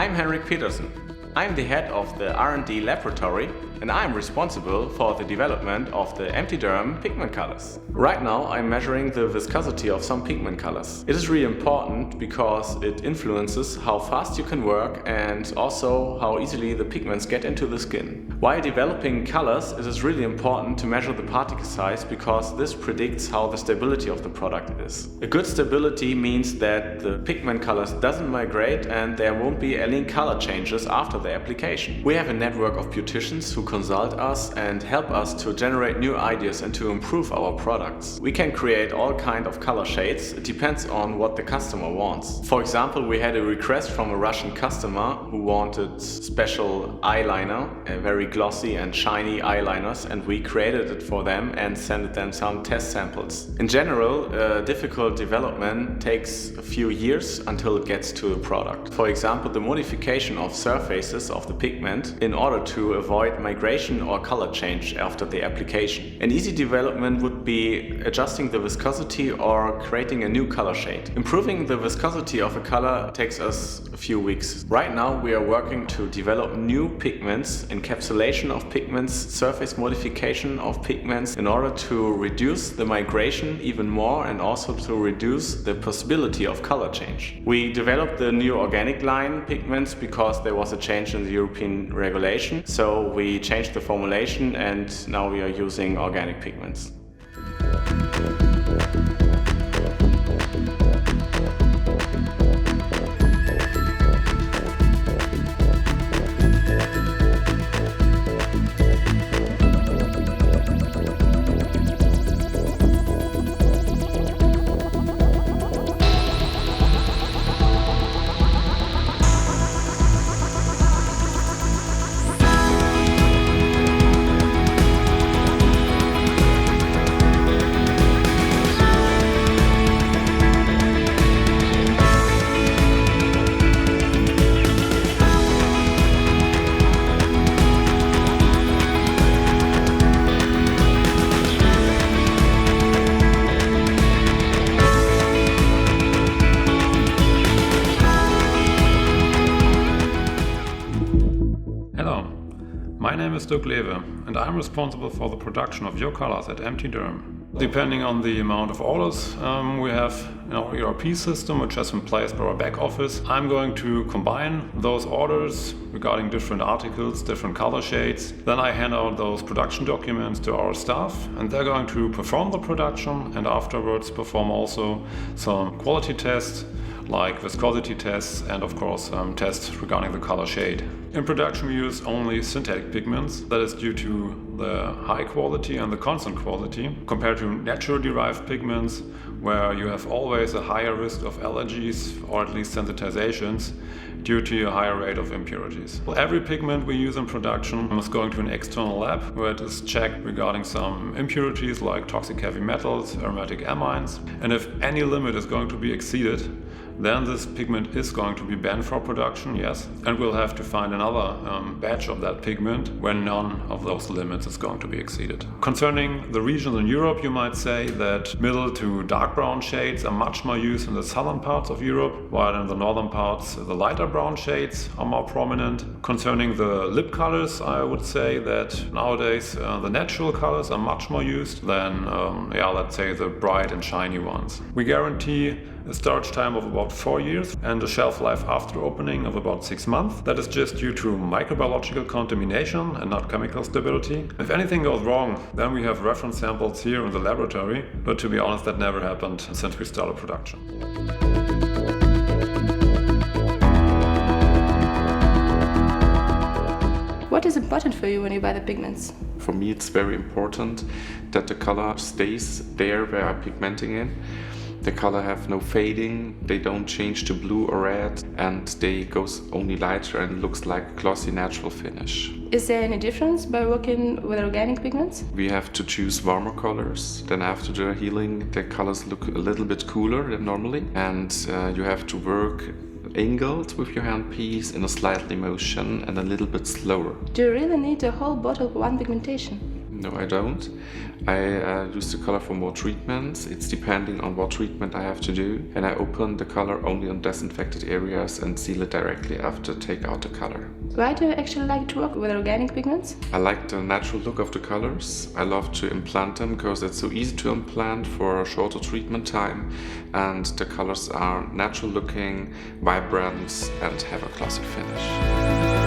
I'm Henrik Petersen. I'm the head of the R&D laboratory and I'm responsible for the development of the MT.DERM pigment colors. Right now I'm measuring the viscosity of some pigment colors. It is really important because it influences how fast you can work and also how easily the pigments get into the skin. While developing colors, it is really important to measure the particle size because this predicts how the stability of the product is. A good stability means that the pigment colors doesn't migrate and there won't be any color changes after the application. We have a network of beauticians who consult us and help us to generate new ideas and to improve our products. We can create all kinds of color shades. It depends on what the customer wants. For example, we had a request from a Russian customer who wanted special eyeliner, a very glossy and shiny eyeliners, and we created it for them and sent them some test samples. In general, difficult development takes a few years until it gets to a product. For example, the modification of surfaces of the pigment in order to avoid migration or color change after the application. An easy development would be adjusting the viscosity or creating a new color shade. Improving the viscosity of a color takes us a few weeks. Right now we are working to develop new pigments, encapsulation of pigments, surface modification of pigments in order to reduce the migration even more and also to reduce the possibility of color change. We developed the new organic line pigments because there was a change in the European regulation, so we changed the formulation and now we are using organic pigments. Hello, my name is Dirk Lewe and I'm responsible for the production of your colors at MT.DERM. Depending on the amount of orders we have in our ERP system, which has been placed by our back office, I'm going to combine those orders regarding different articles, different color shades. Then I hand out those production documents to our staff and they're going to perform the production and afterwards perform also some quality tests like viscosity tests and of course tests regarding the color shade. In production we use only synthetic pigments. That is due to the high quality and the constant quality compared to natural derived pigments where you have always a higher risk of allergies or at least sensitizations due to a higher rate of impurities. Every pigment we use in production is going to an external lab where it is checked regarding some impurities like toxic heavy metals, aromatic amines, and if any limit is going to be exceeded, then this pigment is going to be banned for production, yes, and we'll have to find another batch of that pigment when none of those limits is going to be exceeded. Concerning the regions in Europe, you might say that middle to dark brown shades are much more used in the southern parts of Europe, while in the northern parts the lighter brown shades are more prominent. Concerning the lip colors, I would say that nowadays the natural colors are much more used than, let's say, the bright and shiny ones. We guarantee a storage time of about 4 years and a shelf life after opening of about 6 months. That is just due to microbiological contamination and not chemical stability. If anything goes wrong, then we have reference samples here in the laboratory, but to be honest, that never happened since we started production. What is important for you when you buy the pigments? For me it's very important that the color stays there where I'm pigmenting in. The color have no fading, they don't change to blue or red, and they goes only lighter and looks like a glossy natural finish. Is there any difference by working with organic pigments? We have to choose warmer colors. Then after the healing, the colors look a little bit cooler than normally, and you have to work angled with your handpiece in a slightly motion and a little bit slower. Do you really need a whole bottle of one pigmentation? No, I don't. I use the color for more treatments. It's depending on what treatment I have to do. And I open the color only on disinfected areas and seal it directly after take out the color. Why do you actually like to work with organic pigments? I like the natural look of the colors. I love to implant them because it's so easy to implant for a shorter treatment time. And the colors are natural looking, vibrant and have a glossy finish.